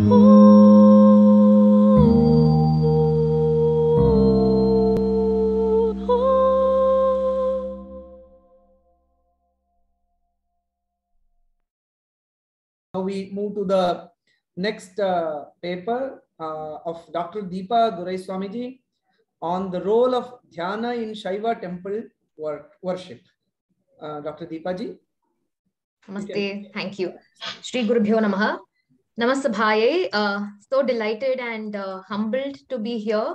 Now we move to the next paper of Dr. Deepa Durai Swamiji on the role of dhyana in Shaiva temple worship. Dr. Deepa ji. Namaste. Thank you. Shri Gurubhyo Namaha. Namasabhaye. So delighted and humbled to be here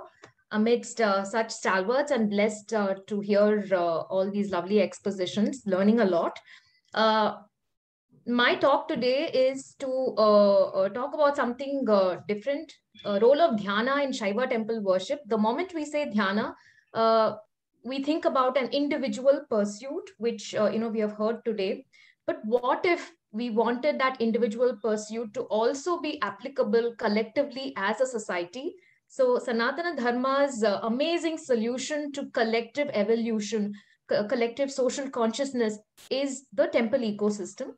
amidst such stalwarts and blessed to hear all these lovely expositions, learning a lot. My talk today is to talk about something different, role of dhyana in Shaiva temple worship. The moment we say dhyana, we think about an individual pursuit, which we have heard today. But what if we wanted that individual pursuit to also be applicable collectively as a society? So Sanatana Dharma's amazing solution to collective evolution, collective social consciousness is the temple ecosystem.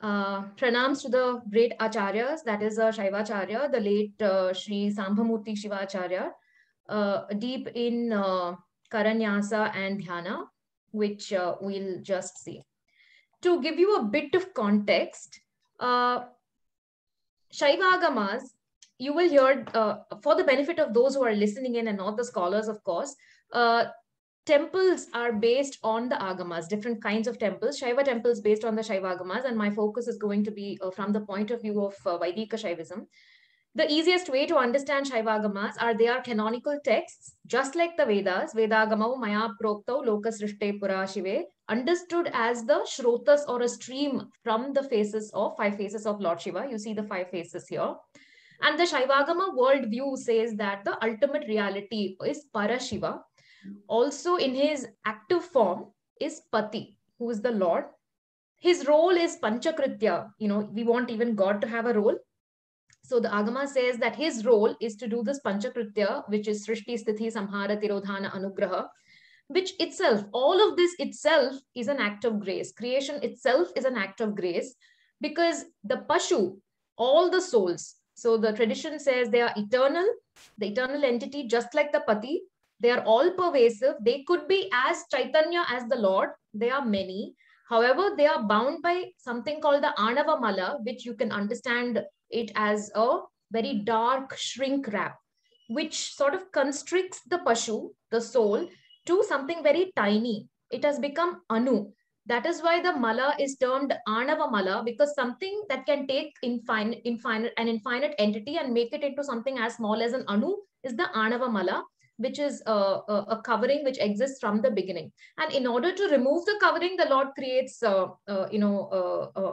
Pranams to the great acharyas, that is Shaivacharya, the late Sri Sambhamurti Shivacharya, deep in Karanyasa and Dhyana, which we'll just see. To give you a bit of context, Shaivagamas, you will hear, for the benefit of those who are listening in and not the scholars, of course, temples are based on the agamas, different kinds of temples. Shaiva temples based on the Shaiva agamas, and my focus is going to be from the point of view of Vaidika Shaivism. The easiest way to understand Shaiva agamas are they are canonical texts, just like the Vedas. Vedagamau maya proktau lokas rishte pura shive, understood as the shrotas or a stream from the faces of 5 faces of Lord Shiva. You see the 5 faces here. And the Shaivagama worldview says that the ultimate reality is Parashiva. Also in his active form is Pati, who is the Lord. His role is Panchakritya. We want even God to have a role. So the Agama says that his role is to do this Panchakritya, which is Srishti, Sthiti, Samhara, Tirodhana, Anugraha, which itself, all of this itself is an act of grace. Creation itself is an act of grace because the Pashu, all the souls, so the tradition says they are eternal, the eternal entity, just like the Pati. They are all pervasive. They could be as Chaitanya as the Lord. They are many. However, they are bound by something called the Anava Mala, which you can understand it as a very dark shrink wrap, which sort of constricts the Pashu, the soul, to something very tiny. It has become Anu. That is why the Mala is termed Anava Mala, because something that can take an infinite entity and make it into something as small as an Anu is the Anava Mala, which is a covering which exists from the beginning. And in order to remove the covering, the Lord creates,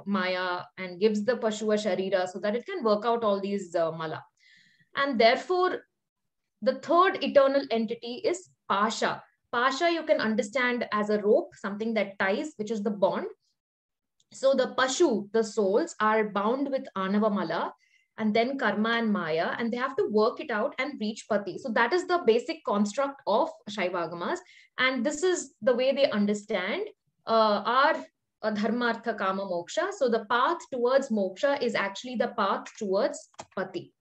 Maya and gives the Pashu a Sharira so that it can work out all these Mala. And therefore, the third eternal entity is Pasha. Pasha you can understand as a rope, something that ties, which is the bond. So the Pashu, the souls, are bound with Anava Mala, and then karma and maya, and they have to work it out and reach Pati. So that is the basic construct of Shaivagamas, and this is the way they understand our dharma, artha, kama, moksha. So the path towards moksha is actually the path towards Pati.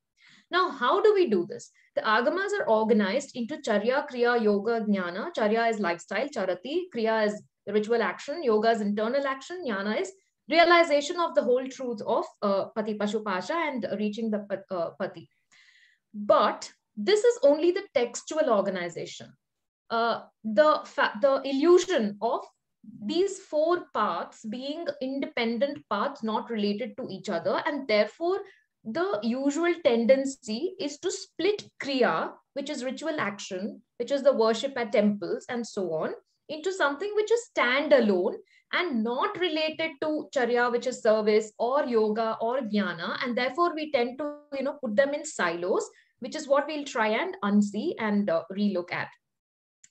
Now, how do we do this? The agamas are organized into charya, kriya, yoga, jnana. Charya is lifestyle, charati. Kriya is ritual action. Yoga is internal action. Jnana is realization of the whole truth of Pati Pashu Pasha and reaching the Pati. But this is only the textual organization. The illusion of these 4 paths being independent paths, not related to each other, and therefore the usual tendency is to split Kriya, which is ritual action, which is the worship at temples and so on, into something which is standalone and not related to Charya, which is service, or yoga or jnana. And therefore we tend to put them in silos, which is what we'll try and unsee and relook at.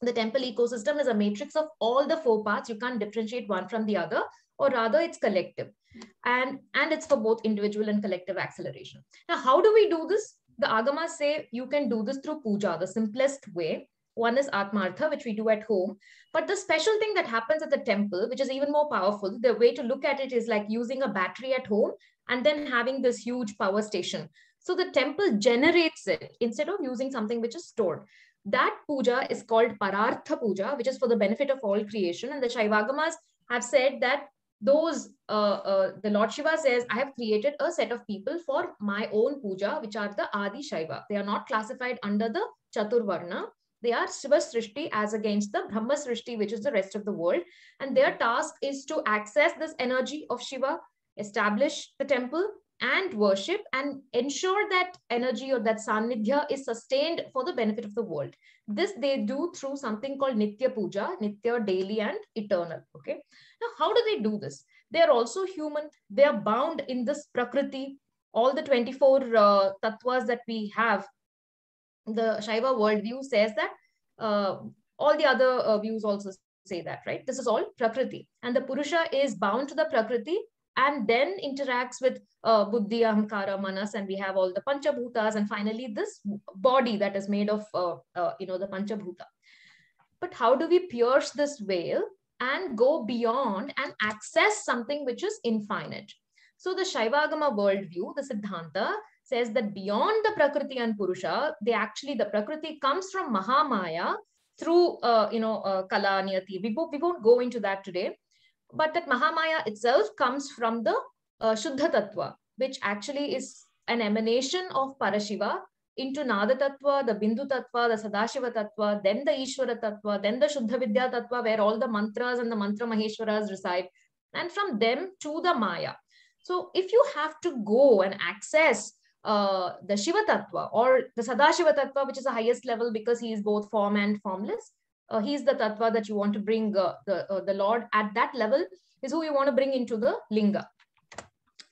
The temple ecosystem is a matrix of all the 4 parts. You can't differentiate one from the other, or rather it's collective. And it's for both individual and collective acceleration. Now, how do we do this? The agamas say you can do this through puja, the simplest way. One is Atmartha, which we do at home. But the special thing that happens at the temple, which is even more powerful, the way to look at it is like using a battery at home and then having this huge power station. So the temple generates it instead of using something which is stored. That puja is called Parartha Puja, which is for the benefit of all creation. And the Shaivagamas have said that the Lord Shiva says, I have created a set of people for my own puja, which are the Adi Shaiva. They are not classified under the Chaturvarna. They are Shiva Srishti as against the Brahma Srishti, which is the rest of the world. And their task is to access this energy of Shiva, establish the temple and worship, and ensure that energy or that Sannidhya is sustained for the benefit of the world. This they do through something called Nitya Puja, Nitya, daily and eternal. Okay. Now, how do they do this? They are also human. They are bound in this Prakriti. All the 24 tattvas that we have, the Shaiva worldview says that all the other views also say that, right? This is all Prakriti. And the Purusha is bound to the Prakriti and then interacts with Buddhi, Ahamkara, Manas, and we have all the Panchabhutas, and finally this body that is made of, the Panchabhuta. But how do we pierce this veil and go beyond and access something which is infinite? So the Shaivagama worldview, the Siddhanta, says that beyond the Prakriti and Purusha, the Prakriti comes from Mahamaya through, Kala, Niyati. We won't go into that today. But that Mahamaya itself comes from the Shuddha Tattva, which actually is an emanation of Parashiva into Nada Tattva, the Bindu Tattva, the Sadashiva Tattva, then the Ishvara Tattva, then the Shuddha Vidya Tattva, where all the mantras and the mantra Maheshwaras reside, and from them to the Maya. So if you have to go and access the Shiva Tattva or the Sadashiva Tattva, which is the highest level because he is both form and formless, he's the Tattva that you want to bring the Lord at that level, is who you want to bring into the Linga.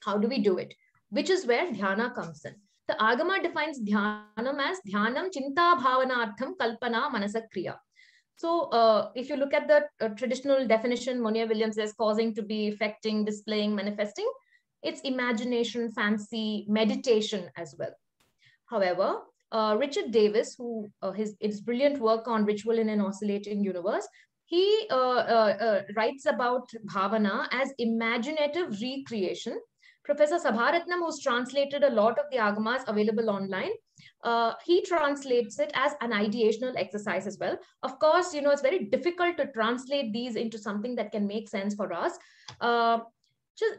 How do we do it? Which is where Dhyana comes in. The Agama defines Dhyanam as Dhyanam Chinta Bhavanartham Kalpana Manasa Kriya. So if you look at the traditional definition, Monier Williams says causing to be, affecting, displaying, manifesting. It's imagination, fancy, meditation as well. However, Richard Davis, who his brilliant work on Ritual in an Oscillating Universe, he writes about Bhavana as imaginative recreation. Professor Sabharatnam, who's translated a lot of the Agamas available online, he translates it as an ideational exercise as well. Of course, it's very difficult to translate these into something that can make sense for us.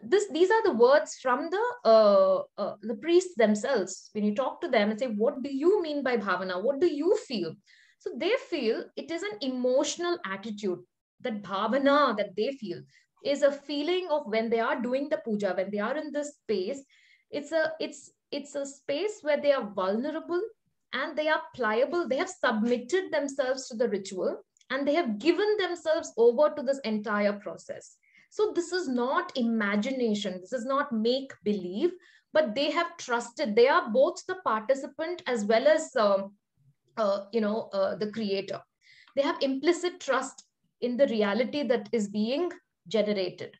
These are the words from the priests themselves. When you talk to them and say, what do you mean by bhavana? What do you feel? So they feel it is an emotional attitude. That bhavana that they feel is a feeling of when they are doing the puja, when they are in this space, it's a space where they are vulnerable and they are pliable. They have submitted themselves to the ritual and they have given themselves over to this entire process. So this is not imagination. This is not make believe, but they have trusted. They are both the participant as well as, the creator. They have implicit trust in the reality that is being generated,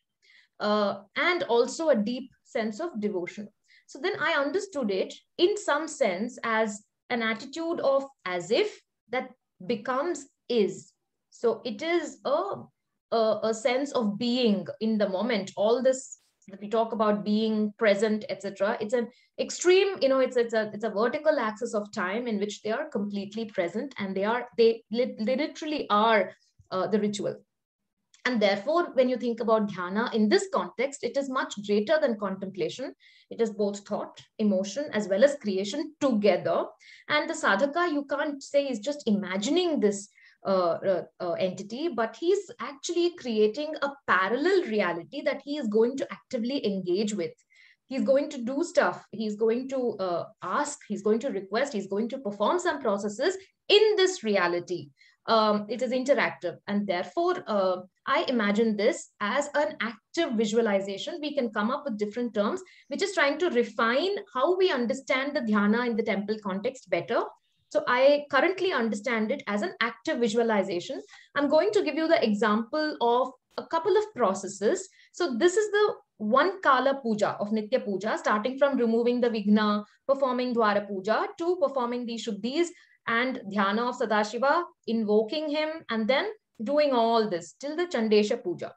and also a deep sense of devotion. So then I understood it in some sense as an attitude of as if that becomes is. So it is a sense of being in the moment. All this that we talk about being present, etc. It's an extreme, it's a vertical axis of time in which they are completely present, and they literally are the ritual. And therefore, when you think about dhyana in this context, it is much greater than contemplation. It is both thought, emotion, as well as creation together. And the sadhaka, you can't say is just imagining this entity, but he's actually creating a parallel reality that he is going to actively engage with. He's going to do stuff. He's going to ask, he's going to request, he's going to perform some processes in this reality. It is interactive, and therefore I imagine this as an active visualization. We can come up with different terms, which is trying to refine how we understand the dhyana in the temple context better. So I currently understand it as an active visualization. I'm going to give you the example of a couple of processes. So this is the one Kala Puja of Nitya Puja, starting from removing the Vigna, performing Dwara Puja, to performing the Shuddhis, and dhyana of Sadashiva, invoking him, and then doing all this till the Chandesha Puja.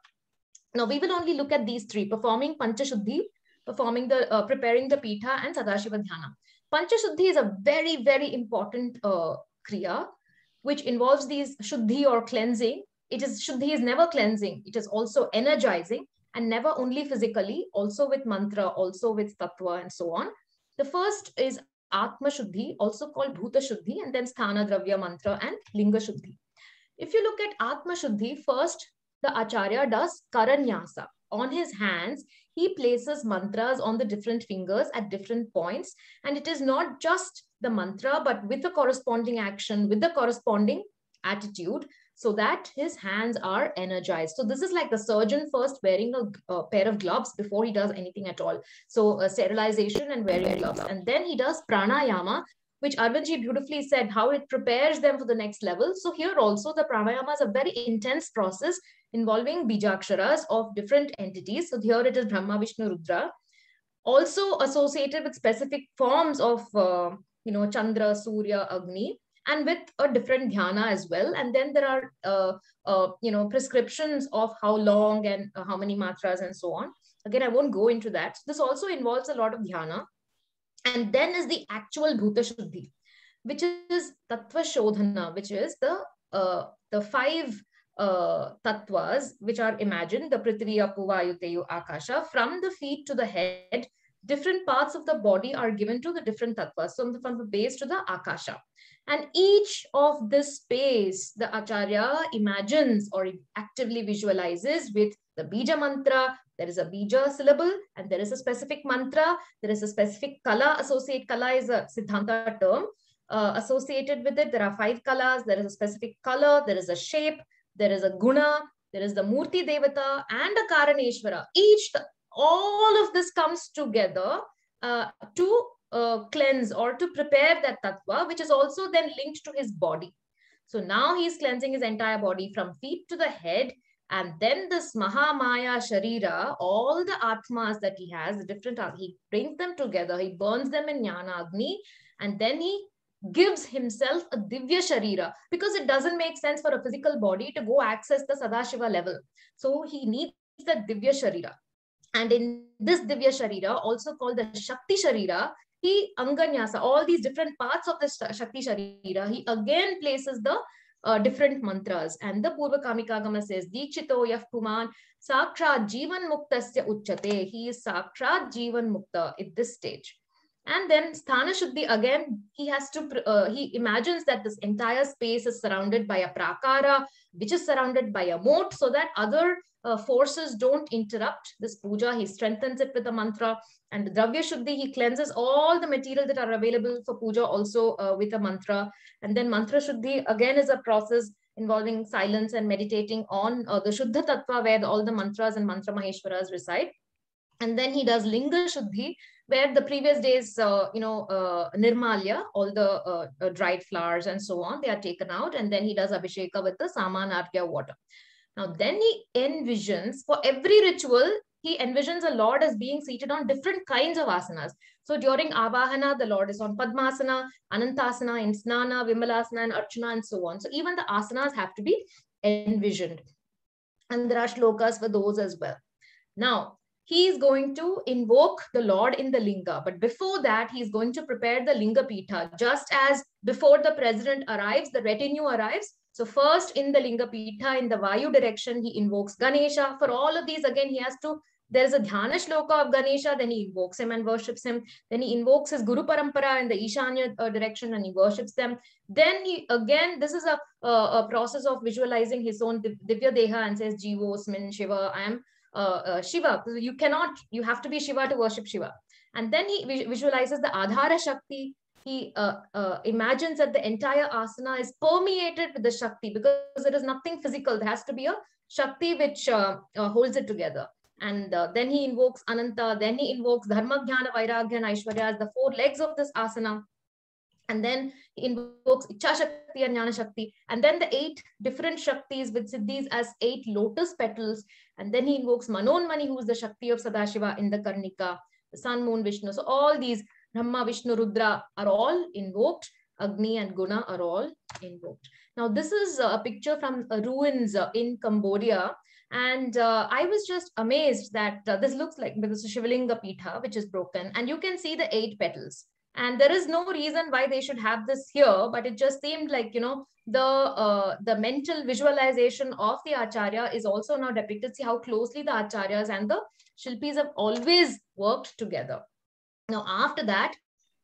Now we will only look at these three: performing Panchashuddhi, performing the preparing the Pitha, and Sadashiva Dhyana. Panchashuddhi is a very, very important kriya, which involves these shuddhi or cleansing. Shuddhi is never cleansing, it is also energizing, and never only physically, also with mantra, also with tattva, and so on. The first is Atma Shuddhi, also called Bhuta Shuddhi, and then Sthana Dravya Mantra and Linga Shuddhi. If you look at Atma Shuddhi, first the Acharya does Karanyasa. On his hands, he places mantras on the different fingers at different points. And it is not just the mantra, but with the corresponding action, with the corresponding attitude, so that his hands are energized. So this is like the surgeon first wearing a pair of gloves before he does anything at all. So sterilization and wearing gloves. And then he does pranayama, which Arvindji beautifully said, how it prepares them for the next level. So here also the pranayama is a very intense process involving bijaksharas of different entities. So here it is Brahma, Vishnu, Rudra. Also associated with specific forms of, Chandra, Surya, Agni, and with a different dhyana as well. And then there are, prescriptions of how long and how many matras and so on. Again, I won't go into that. This also involves a lot of dhyana. And then is the actual Bhuta Shuddhi, which is Tattva Shodhana, which is the five tattvas which are imagined, the Prithvi, Apu, Vayu, Teyu, Akasha. From the feet to the head, different parts of the body are given to the different tattvas, so from the base to the Akasha. And each of this space, the Acharya imagines or actively visualizes with the Bija mantra. There is a Bija syllable and there is a specific mantra. There is a specific kala associated. Kala is a Siddhanta term. Associated with it, there are 5 kalas. There is a specific color. There is a shape. There is a guna. There is the Murti Devata and a Karaneshwara. All of this comes together to cleanse or to prepare that tattva, which is also then linked to his body. So now he is cleansing his entire body from feet to the head. And then this Mahamaya Sharira, all the Atmas that he has, the different, he brings them together, he burns them in Jnana Agni, and then he gives himself a Divya Sharira, because it doesn't make sense for a physical body to go access the Sadashiva level. So he needs the Divya Sharira. And in this Divya Sharira, also called the Shakti Sharira, he Anganyasa, all these different parts of the Shakti Sharira, he again places the different mantras. And the Purva Kamikagama says, Dikshito Yaf Puman Sakshat Jivan Muktasya Uchate. He is Sakshat Jivan Mukta at this stage. And then Sthana Shuddhi, again, he has to, he imagines that this entire space is surrounded by a prakara, which is surrounded by a moat, so that other forces don't interrupt this puja. He strengthens it with a mantra. And Dravya Shuddhi, he cleanses all the material that are available for puja also with a mantra. And then Mantra Shuddhi, again, is a process involving silence and meditating on the Shuddha Tattva, where all the mantras and Mantra Maheshwaras reside. And then he does Linga Shuddhi, where the previous days, Nirmalya, all the dried flowers and so on, they are taken out. And then he does Abhisheka with the Samanargya water. Now, then he envisions, for every ritual, he envisions a Lord as being seated on different kinds of asanas. So during Avahana, the Lord is on Padmasana, Anantasana, in Snana, Vimalasana, and Archana, and so on. So even the asanas have to be envisioned. And there are shlokas for those as well. Now, he is going to invoke the Lord in the Linga. But before that, he is going to prepare the Linga Pitha. Just as before the president arrives, the retinue arrives. So first in the Linga Pitha, in the Vayu direction, he invokes Ganesha. For all of these, again, he has to, there is a Dhyana Shloka of Ganesha, then he invokes him and worships him. Then he invokes his Guru Parampara in the Ishanya direction and he worships them. Then he, again, this is a process of visualizing his own Divya Deha and says, Jivo, Smin, Shiva, I am Shiva. You have to be Shiva to worship Shiva. And then he visualizes the Adhara Shakti. He imagines that the entire asana is permeated with the Shakti, because there is nothing physical. There has to be a Shakti which holds it together. And then he invokes Ananta. Then he invokes Dharma, Jnana, Vairagya, and Aishwarya as the 4 legs of this asana. And then he invokes Ichha Shakti and Jnana Shakti. And then the 8 different Shaktis with Siddhis as 8 lotus petals. And then he invokes Manonmani, who is the Shakti of Sadashiva in the Karnika, the Sun, Moon, Vishnu. So all these Brahma, Vishnu, Rudra are all invoked. Agni and Guna are all invoked. Now, this is a picture from ruins in Cambodia. And I was just amazed that this looks like, because the Shivalinga Pitha, which is broken, and you can see the 8 petals. And there is no reason why they should have this here, but it just seemed like, the mental visualization of the Acharya is also now depicted. See how closely the Acharyas and the Shilpis have always worked together. Now, after that,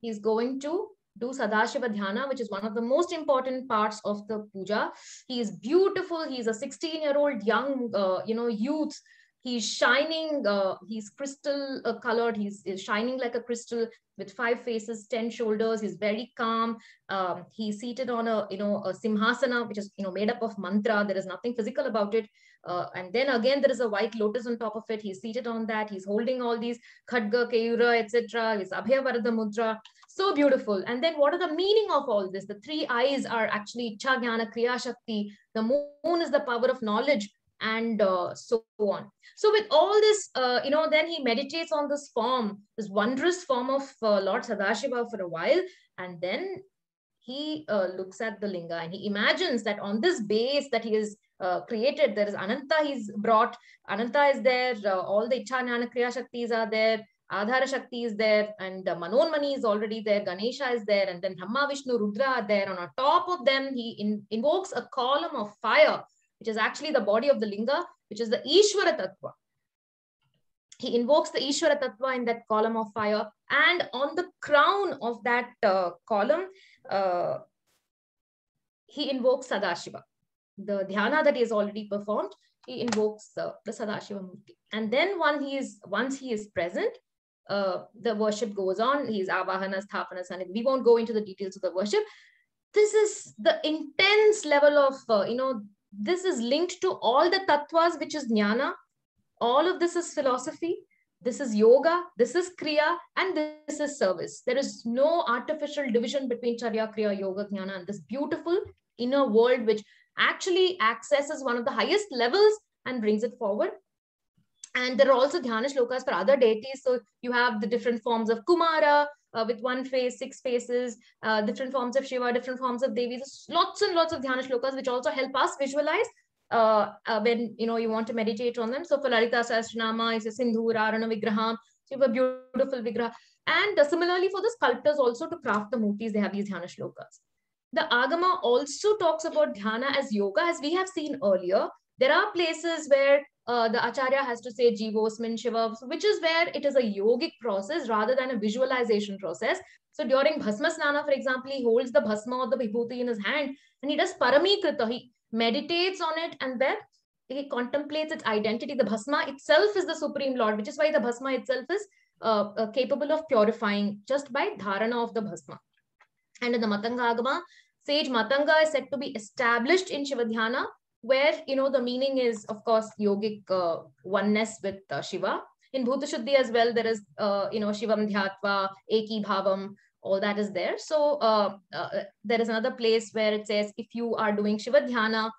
he's going to do Sadashiva Dhyana, which is one of the most important parts of the puja. He is beautiful. He's a 16-year-old young, youth. He's shining. He's crystal colored. He's shining like a crystal with 5 faces, 10 shoulders. He's very calm. He's seated on a simhasana, which is made up of mantra. There is nothing physical about it. And then again, there is a white lotus on top of it. He's seated on that. He's holding all these khadga, keyura, etc. His Abhaya Varada Mudra. So beautiful. And then what are the meaning of all this? The 3 eyes are actually Ichha, Jnana, Kriya, Shakti. The moon is the power of knowledge, and so on. So with all this, then he meditates on this form, this wondrous form of Lord Sadashiva for a while. And then he looks at the linga and he imagines that on this base that he has created, there is Ananta he's brought. Ananta is there. All the Ichha, Jnana, Kriya Shaktis are there. Adhara Shakti is there, and Manonmani is already there, Ganesha is there, and then Brahma, Vishnu, Rudra are there. And on top of them, he invokes a column of fire, which is actually the body of the linga, which is the Ishvara Tattva. He invokes the Ishvara Tattva in that column of fire. And on the crown of that column, he invokes Sadashiva. The dhyana that he has already performed, he invokes the Sadashiva Murti. And then once he is present, the worship goes on. He's Avahana, Sthapana, Sanidhi. We won't go into the details of the worship. This is the intense level of, this is linked to all the tattvas, which is jnana. All of this is philosophy. This is yoga. This is kriya. And this is service. There is no artificial division between charya, kriya, yoga, jnana, and this beautiful inner world, which actually accesses one of the highest levels and brings it forward. And there are also dhyana shlokas for other deities. So you have the different forms of Kumara with 1 face, 6 faces, different forms of Shiva, different forms of Devi. There's lots and lots of dhyana shlokas which also help us visualize when you want to meditate on them. So for Lalita Sahasranama, it's a Sindhu, Rarana Vigraham. So you have a beautiful Vigraha. And similarly for the sculptors also, to craft the murtis, they have these dhyana shlokas. The Agama also talks about dhyana as yoga, as we have seen earlier. There are places where the Acharya has to say Jivosmin Shiva, which is where it is a yogic process rather than a visualization process. So during Bhasma Snana, for example, he holds the Bhasma or the Vibhuti in his hand and he does Paramikrita. He meditates on it and then he contemplates its identity. The Bhasma itself is the Supreme Lord, which is why the Bhasma itself is capable of purifying just by dharana of the Bhasma. And in the Matanga Agama, sage Matanga is said to be established in Shiva Dhyana, where the meaning is, of course, yogic oneness with Shiva. In Bhuta Shuddhi as well, there is Shivam Dhyatva, Eki Bhavam, all that is there. So there is another place where it says if you are doing Shiva Dhyana,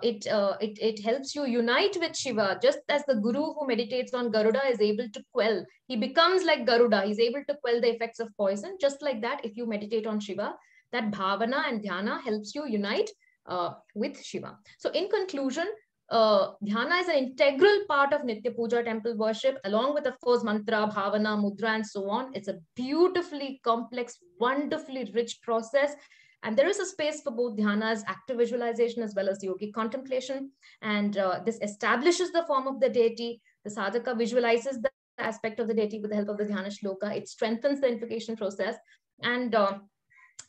it helps you unite with Shiva, just as the guru who meditates on Garuda is able to quell. He becomes like Garuda. He's able to quell the effects of poison. Just like that, if you meditate on Shiva, that bhavana and dhyana helps you unite with Shiva. So in conclusion, dhyana is an integral part of Nitya Puja temple worship, along with, of course, mantra, bhavana, mudra, and so on. It's a beautifully complex, wonderfully rich process. And there is a space for both dhyanas, active visualization, as well as yogic contemplation. And this establishes the form of the deity. The sadhaka visualizes the aspect of the deity with the help of the dhyana shloka. It strengthens the invocation process. And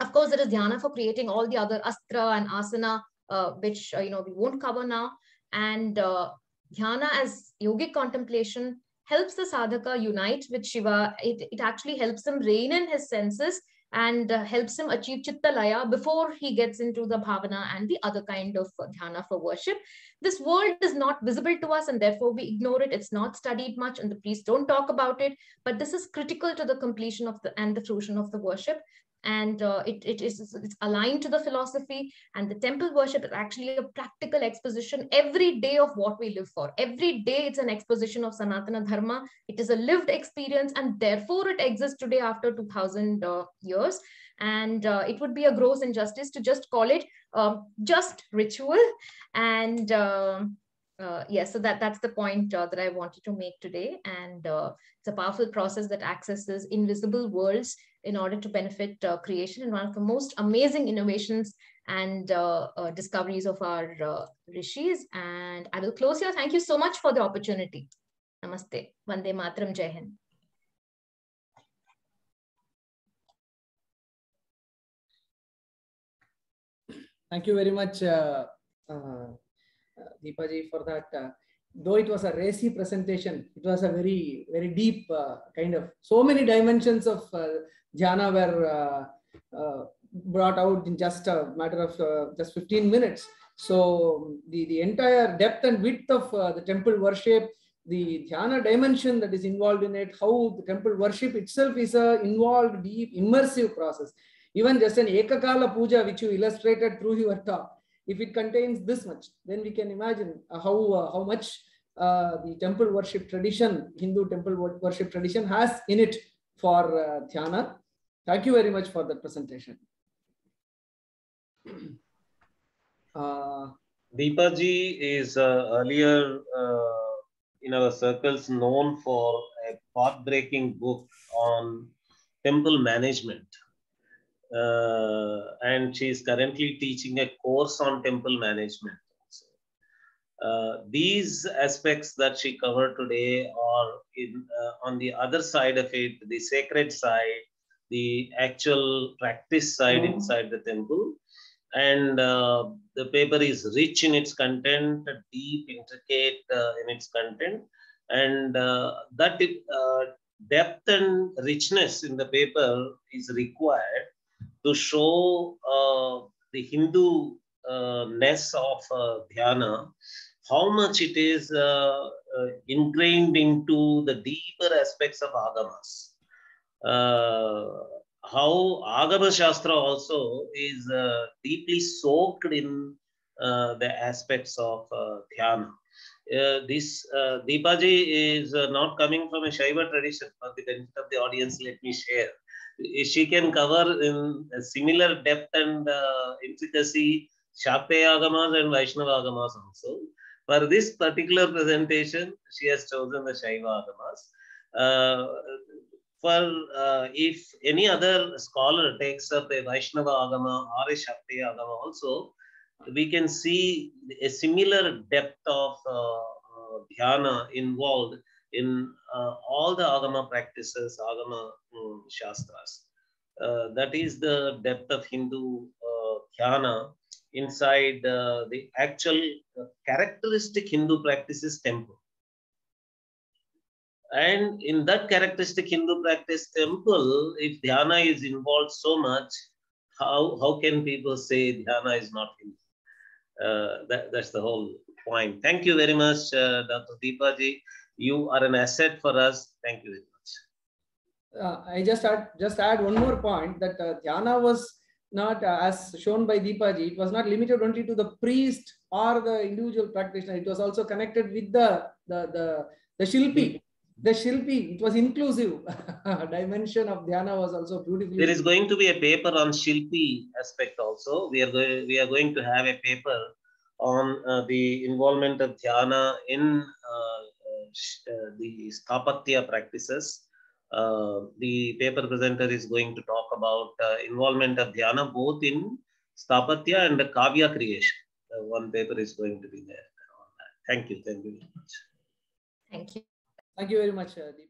of course, there is dhyana for creating all the other astra and asana, which we won't cover now. And dhyana as yogic contemplation helps the sadhaka unite with Shiva. It actually helps him rein in his senses and helps him achieve chitta laya before he gets into the bhavana and the other kind of dhyana for worship. This world is not visible to us and therefore we ignore it. It's not studied much and the priests don't talk about it, but this is critical to the completion of the fruition of the worship. And it's aligned to the philosophy, and the temple worship is actually a practical exposition every day of what we live for. Every day it's an exposition of Sanatana Dharma. It is a lived experience, and therefore it exists today after 2000 years. And it would be a gross injustice to just call it just ritual. And yes, so that's the point that I wanted to make today. And it's a powerful process that accesses invisible worlds in order to benefit creation, and one of the most amazing innovations and discoveries of our rishis. And I will close here. Thank you so much for the opportunity. Namaste. Vande Mataram. Jai Hind. Thank you very much, Deepa ji, for that. Though it was a racy presentation, it was a very, very deep kind of, so many dimensions of dhyana were brought out in just a matter of just 15 minutes. So the entire depth and width of the temple worship, the dhyana dimension that is involved in it, how the temple worship itself is a involved, deep, immersive process. Even just an Ekakala puja, which you illustrated through your talk, if it contains this much, then we can imagine how much the temple worship tradition, Hindu temple worship tradition, has in it for dhyana. Thank you very much for that presentation. Deepa ji is earlier in our circles known for a path-breaking book on temple management. And she is currently teaching a course on temple management. These aspects that she covered today are on the other side of it, the sacred side, the actual practice side inside the temple. And the paper is rich in its content, deep, intricate in its content. And that depth and richness in the paper is required to show the Hindu-ness of dhyana, how much it is ingrained into the deeper aspects of agamas. How Agama Shastra also is deeply soaked in the aspects of dhyana. This Deepa ji is not coming from a Shaiva tradition. For the benefit of the audience, let me share. She can cover in a similar depth and intricacy Shakteya Agamas and Vaishnava Agamas also. For this particular presentation, she has chosen the Shaiva Agamas. If any other scholar takes up a Vaishnava Agama or a Shakteya Agama also, we can see a similar depth of dhyana involved in all the Agama practices, Agama Shastras. That is the depth of Hindu dhyana inside the actual characteristic Hindu practices temple. And in that characteristic Hindu practice temple, if dhyana is involved so much, how can people say dhyana is not Hindu? That's the whole point. Thank you very much, Dr. Deepa ji. You are an asset for us. Thank you very much. I just add one more point that dhyana was not, as shown by Deepa ji, it was not limited only to the priest or the individual practitioner. It was also connected with the shilpi. The shilpi, it was inclusive. Dimension of dhyana was also beautifully. There is going to be a paper on shilpi aspect also. We are going to have a paper on the involvement of dhyana in the Sthapatya practices. The paper presenter is going to talk about involvement of dhyana both in Sthapatya and the Kavya creation. One paper is going to be there on that. Thank you. Thank you very much. Thank you. Thank you very much, Deepa.